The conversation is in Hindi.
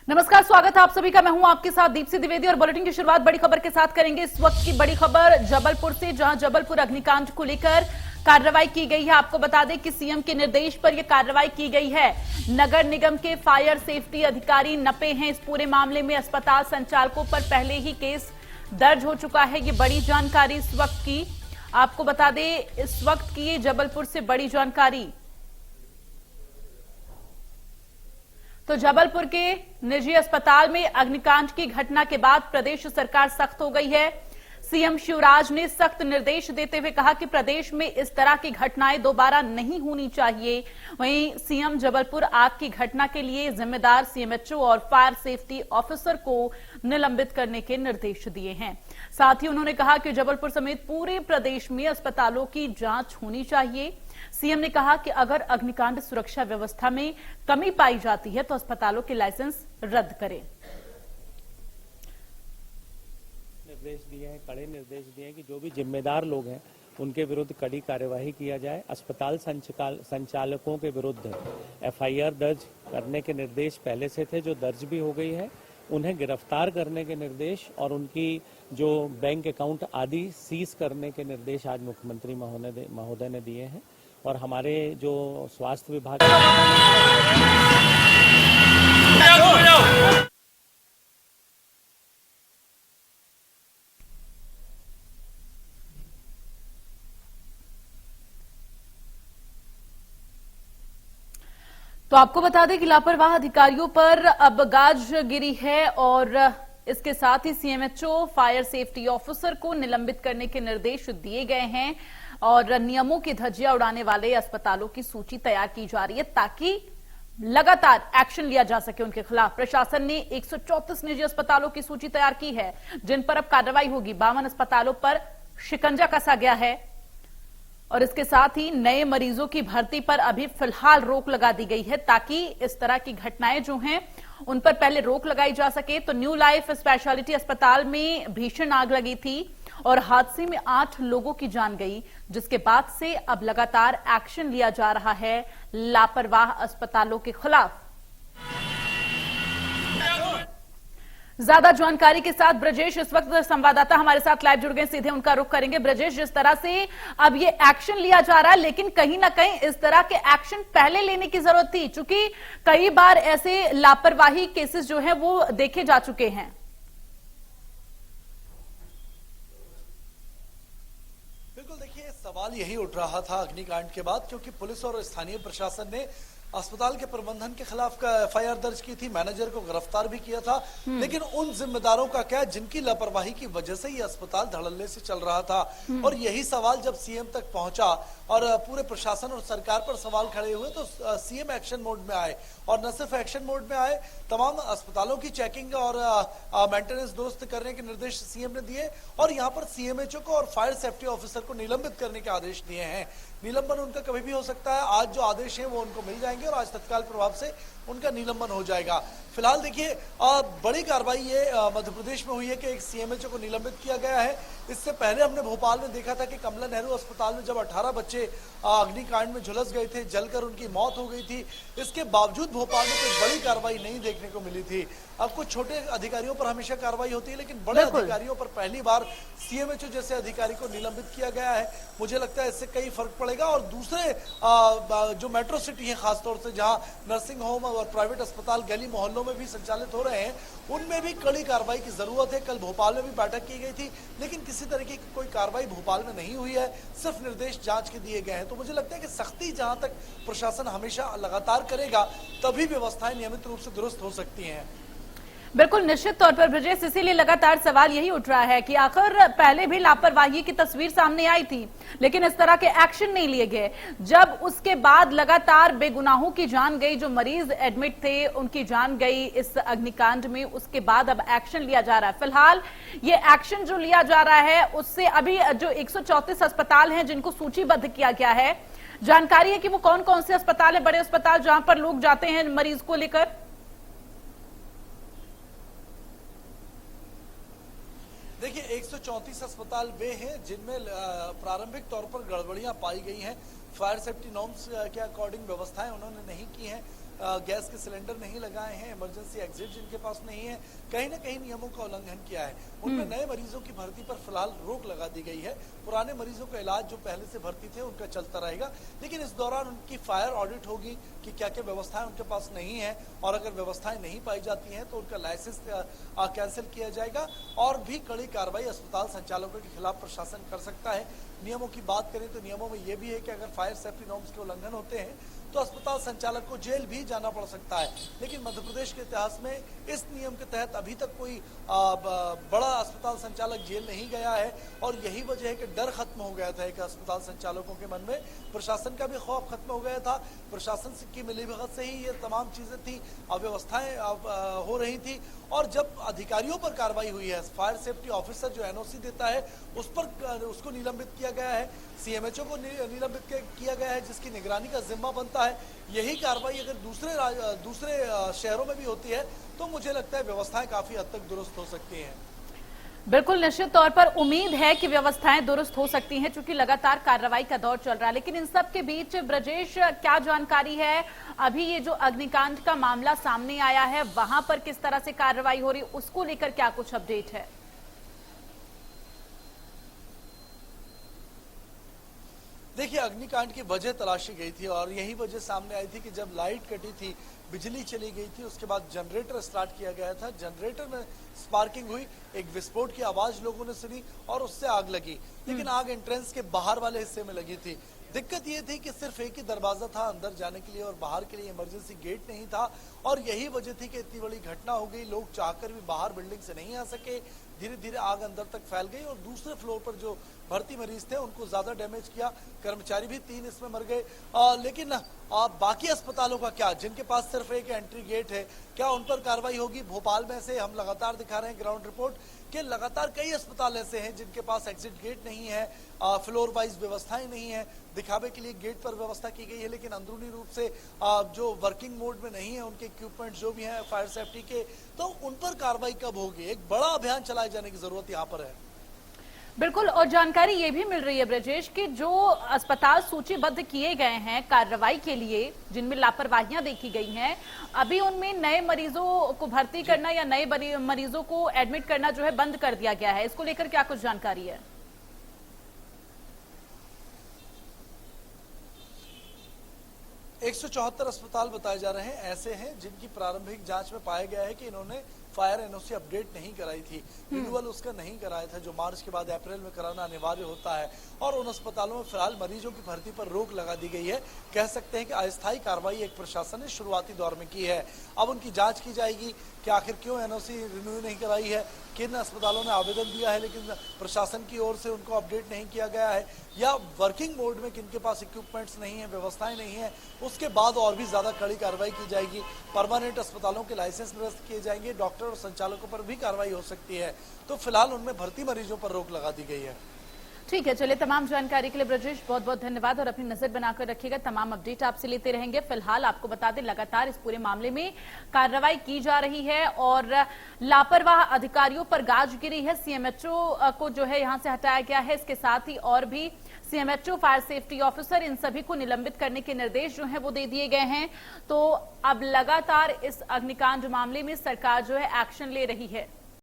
नमस्कार, स्वागत है आप सभी का। मैं हूं आपके साथ दीप्ति द्विवेदी और बुलेटिन की शुरुआत बड़ी खबर के साथ करेंगे। इस वक्त की बड़ी खबर जबलपुर से, जहां जबलपुर अग्निकांड को लेकर कार्रवाई की गई है। आपको बता दें कि सीएम के निर्देश पर यह कार्रवाई की गई है। नगर निगम के फायर सेफ्टी अधिकारी नपे हैं इस पूरे मामले में। अस्पताल संचालकों पर पहले ही केस दर्ज हो चुका है। ये बड़ी जानकारी इस वक्त की, आपको बता दें इस वक्त की जबलपुर से बड़ी जानकारी। तो जबलपुर के निजी अस्पताल में अग्निकांड की घटना के बाद प्रदेश सरकार सख्त हो गई है। सीएम शिवराज ने सख्त निर्देश देते हुए कहा कि प्रदेश में इस तरह की घटनाएं दोबारा नहीं होनी चाहिए। वहीं सीएम जबलपुर आग की घटना के लिए जिम्मेदार सीएमएचओ और फायर सेफ्टी ऑफिसर को निलंबित करने के निर्देश दिए हैं। साथ ही उन्होंने कहा कि जबलपुर समेत पूरे प्रदेश में अस्पतालों की जांच होनी चाहिए। सीएम ने कहा कि अगर अग्निकांड सुरक्षा व्यवस्था में कमी पाई जाती है तो अस्पतालों के लाइसेंस रद्द करें। निर्देश दिए हैं, कड़े निर्देश दिए हैं कि जो भी जिम्मेदार लोग हैं उनके विरुद्ध कड़ी कार्यवाही किया जाए। अस्पताल संचालकों के विरुद्ध एफआईआर दर्ज करने के निर्देश पहले से थे, जो दर्ज भी हो गई है। उन्हें गिरफ्तार करने के निर्देश और उनकी जो बैंक अकाउंट आदि सीज करने के निर्देश आज मुख्यमंत्री महोदय ने दिए हैं। और हमारे जो स्वास्थ्य विभाग तो आपको बता दें कि लापरवाह अधिकारियों पर अब गाज गिरी है और इसके साथ ही सीएमएचओ फायर सेफ्टी ऑफिसर को निलंबित करने के निर्देश दिए गए हैं और नियमों की धज्जियां उड़ाने वाले अस्पतालों की सूची तैयार की जा रही है ताकि लगातार एक्शन लिया जा सके उनके खिलाफ। प्रशासन ने 134 निजी अस्पतालों की सूची तैयार की है जिन पर अब कार्रवाई होगी। 52 अस्पतालों पर शिकंजा कसा गया है और इसके साथ ही नए मरीजों की भर्ती पर अभी फिलहाल रोक लगा दी गई है ताकि इस तरह की घटनाएं जो हैं उन पर पहले रोक लगाई जा सके। तो न्यू लाइफ स्पेशलिटी अस्पताल में भीषण आग लगी थी और हादसे में 8 लोगों की जान गई, जिसके बाद से अब लगातार एक्शन लिया जा रहा है लापरवाह अस्पतालों के खिलाफ। ज्यादा जानकारी के साथ ब्रजेश इस वक्त संवाददाता हमारे साथ लाइव जुड़ गए, सीधे उनका रुख करेंगे। ब्रजेश, जिस तरह से अब ये एक्शन लिया जा रहा है, लेकिन कहीं ना कहीं इस तरह के एक्शन पहले लेने की जरूरत थी, क्योंकि कई बार ऐसे लापरवाही केसेस जो हैं वो देखे जा चुके हैं। बिल्कुल, देखिए सवाल यही उठ रहा था अग्निकांड के बाद, क्योंकि पुलिस और स्थानीय प्रशासन ने अस्पताल के प्रबंधन के खिलाफ एफआईआर दर्ज की थी, मैनेजर को गिरफ्तार भी किया था। लेकिन उन जिम्मेदारों का क्या, जिनकी लापरवाही की वजह से ये अस्पताल धड़ल्ले से चल रहा था। और यही सवाल जब सीएम तक पहुंचा और पूरे प्रशासन और सरकार पर सवाल खड़े हुए तो सीएम एक्शन मोड में आए। और न सिर्फ एक्शन मोड में आए, तमाम अस्पतालों की चेकिंग और मेंटेनेंस दुरुस्त करने के निर्देश सीएम ने दिए और यहाँ पर सीएमएचओ को और फायर सेफ्टी ऑफिसर को निलंबित करने के आदेश दिए हैं। निलंबन उनका कभी भी हो सकता है, आज जो आदेश है वो उनको मिल जाएंगे और आज तत्काल प्रभाव से उनका निलंबन हो जाएगा। फिलहाल देखिए बड़ी कार्रवाई ये मध्य प्रदेश में हुई है कि एक सीएमएचओ को निलंबित किया गया है। इससे पहले हमने भोपाल में देखा था कि कमला नेहरू अस्पताल में जब 18 बच्चे अग्निकांड में झुलस गए थे, जलकर उनकी मौत हो गई थी। इसके बावजूद भोपाल में कोई बड़ी कार्रवाई नहीं देखने को मिली थी। अब कुछ छोटे अधिकारियों पर हमेशा कार्रवाई होती है, लेकिन बड़े अधिकारियों पर पहली बार सीएमएचओ जैसे अधिकारी को निलंबित किया गया है। मुझे लगता है इससे कई फर्क पड़ेगा और दूसरे जो मेट्रो सिटी है, खासतौर से जहां नर्सिंग होम और प्राइवेट अस्पताल गली मोहल्लों में भी संचालित हो रहे हैं, उनमें भी कड़ी कार्रवाई की जरूरत है। कल भोपाल में भी बैठक की गई थी, लेकिन किसी तरीके की कोई कार्रवाई भोपाल में नहीं हुई है, सिर्फ निर्देश जांच के दिए गए हैं। तो मुझे लगता है कि सख्ती जहां तक प्रशासन हमेशा लगातार करेगा, तभी व्यवस्थाएं नियमित रूप से दुरुस्त हो सकती हैं। बिल्कुल, निश्चित तौर पर ब्रजेश, इसीलिए लगातार सवाल यही उठ रहा है कि आखिर पहले भी लापरवाही की तस्वीर सामने आई थी, लेकिन इस तरह के एक्शन नहीं लिए गए। जब उसके बाद लगातार बेगुनाहों की जान गई, जो मरीज एडमिट थे उनकी जान गई इस अग्निकांड में, उसके बाद अब एक्शन लिया जा रहा है। फिलहाल ये एक्शन जो लिया जा रहा है उससे अभी जो 134 अस्पताल हैं जिनको सूचीबद्ध किया गया है, जानकारी है कि वो कौन कौन से अस्पताल है, बड़े अस्पताल जहां पर लोग जाते हैं मरीज को लेकर? देखिए 134 अस्पताल वे हैं जिनमें प्रारंभिक तौर पर गड़बड़ियां पाई गई हैं। फायर सेफ्टी नॉर्म्स के अकॉर्डिंग व्यवस्थाएं उन्होंने नहीं की हैं। गैस के सिलेंडर नहीं लगाए हैं, इमरजेंसी एग्जिट जिनके पास नहीं है, कहीं ना कहीं नियमों का उल्लंघन किया है, उनमें नए मरीजों की भर्ती पर फिलहाल रोक लगा दी गई है। पुराने मरीजों का इलाज जो पहले से भर्ती थे उनका चलता रहेगा, लेकिन इस दौरान उनकी फायर ऑडिट होगी कि क्या क्या व्यवस्थाएं उनके पास नहीं है, और अगर व्यवस्थाएं नहीं पाई जाती हैं तो उनका लाइसेंस कैंसिल किया जाएगा और भी कड़ी कार्रवाई अस्पताल संचालकों के खिलाफ प्रशासन कर सकता है। नियमों की बात करें तो नियमों में यह भी है कि अगर फायर सेफ्टी नॉर्म्स के उल्लंघन होते हैं तो अस्पताल संचालक को जेल भी जाना पड़ सकता है, लेकिन मध्य प्रदेश के इतिहास में इस नियम के तहत अभी तक कोई बड़ा अस्पताल संचालक जेल नहीं गया है, और यही वजह है कि डर खत्म हो गया था एक अस्पताल संचालकों के मन में, प्रशासन का भी खौफ खत्म हो गया था। प्रशासन की मिलीभगत से ही ये तमाम चीजें थी, अव्यवस्थाएं हो रही थी, और जब अधिकारियों पर कार्रवाई हुई है, फायर सेफ्टी ऑफिसर जो एनओसी देता है उसको निलंबित किया गया है, सीएमएचओ को निलंबित किया गया है, जिसकी निगरानी का जिम्मा बनता है। यही कार्रवाई अगर दूसरे शहरों में भी होती है तो मुझे लगता है व्यवस्थाएं काफी हद तक दुरुस्त हो सकती हैं। बिल्कुल, निश्चित तौर पर उम्मीद है कि व्यवस्थाएं दुरुस्त हो सकती हैं, क्योंकि लगातार कार्रवाई का दौर चल रहा है। लेकिन इन सब के बीच ब्रजेश, क्या जानकारी है, अभी ये जो अग्निकांड का मामला सामने आया है वहां पर किस तरह से कार्रवाई हो रही, उसको लेकर क्या कुछ अपडेट है? देखिए, अग्निकांड की वजह तलाशी गई थी और यही वजह सामने आई थी कि जब लाइट कटी थी, बिजली चली गई थी, उसके बाद जनरेटर स्टार्ट किया गया था, जनरेटर में स्पार्किंग हुई, एक विस्फोट की आवाज लोगों ने सुनी और उससे आग लगी, लेकिन आग एंट्रेंस के बाहर वाले हिस्से में लगी थी। दिक्कत ये थी कि सिर्फ एक ही दरवाजा था अंदर जाने के लिए और बाहर के लिए इमरजेंसी गेट नहीं था, और यही वजह थी कि इतनी बड़ी घटना हो गई। लोग चाहकर भी बाहर बिल्डिंग से नहीं आ सके, धीरे धीरे आग अंदर तक फैल गई और दूसरे फ्लोर पर जो भर्ती मरीज थे उनको ज्यादा डैमेज किया, कर्मचारी भी 3 इसमें मर गए। लेकिन बाकी अस्पतालों का क्या, जिनके पास सिर्फ एक एंट्री गेट है, क्या उन पर कार्रवाई होगी? भोपाल में से हम लगातार दिखा रहे हैं ग्राउंड रिपोर्ट कि लगातार कई अस्पताल ऐसे हैं जिनके पास एग्जिट गेट नहीं है, फ्लोर वाइज व्यवस्थाएं नहीं है, दिखावे के लिए गेट पर व्यवस्था की गई है, लेकिन अंदरूनी रूप से जो वर्किंग मोड में नहीं है उनके इक्विपमेंट जो भी हैं फायर सेफ्टी के, तो उन पर कार्रवाई कब होगी? एक बड़ा अभियान चलाए जाने की जरूरत यहाँ पर है। बिल्कुल, और जानकारी ये भी मिल रही है ब्रजेश कि जो अस्पताल सूचीबद्ध किए गए हैं कार्रवाई के लिए, जिनमें लापरवाहियां देखी गई हैं, अभी उनमें नए मरीजों को भर्ती करना या नए मरीजों को एडमिट करना जो है बंद कर दिया गया है। इसको लेकर क्या कुछ जानकारी है? 174 अस्पताल बताए जा रहे हैं ऐसे हैं जिनकी प्रारंभिक जांच में पाया गया है कि इन्होंने फायर एनओसी अपडेट नहीं कराई थी, रिन्यूअल उसका नहीं कराया था, जो मार्च के बाद अप्रैल में कराना अनिवार्य होता है, और उन अस्पतालों में फिलहाल मरीजों की भर्ती पर रोक लगा दी गई है। कह सकते हैं कि अस्थायी कार्रवाई एक प्रशासन ने शुरुआती दौर में की है। अब उनकी जांच की जाएगी कि आखिर क्यों एनओसी रिन्यू नहीं कराई है, किन अस्पतालों ने आवेदन दिया है लेकिन प्रशासन की ओर से उनको अपडेट नहीं किया गया है, या वर्किंग मोड में किनके पास इक्विपमेंट्स नहीं है, व्यवस्थाएं नहीं है, उसके बाद और भी ज्यादा कड़ी कार्रवाई की जाएगी। परमानेंट अस्पतालों के लाइसेंस निरस्त किए जाएंगे, डॉक्टर और संचालकों पर भी कार्रवाई हो सकती है। तो फिलहाल उनमें भर्ती मरीजों पर रोक लगा दी गई है। ठीक है, चलिए, तमाम जानकारी के लिए ब्रजेश बहुत बहुत धन्यवाद, और अपनी नजर बनाकर रखिएगा, तमाम अपडेट आपसे लेते रहेंगे। फिलहाल आपको बता दें, लगातार इस पूरे मामले में कार्रवाई की जा रही है और लापरवाह अधिकारियों पर गाज गिरी है। सीएमएचओ को जो है यहां से हटाया गया है, इसके साथ ही और भी सीएमएचओ, फायर सेफ्टी ऑफिसर, इन सभी को निलंबित करने के निर्देश जो है वो दे दिए गए हैं। तो अब लगातार इस अग्निकांड मामले में सरकार जो है एक्शन ले रही है।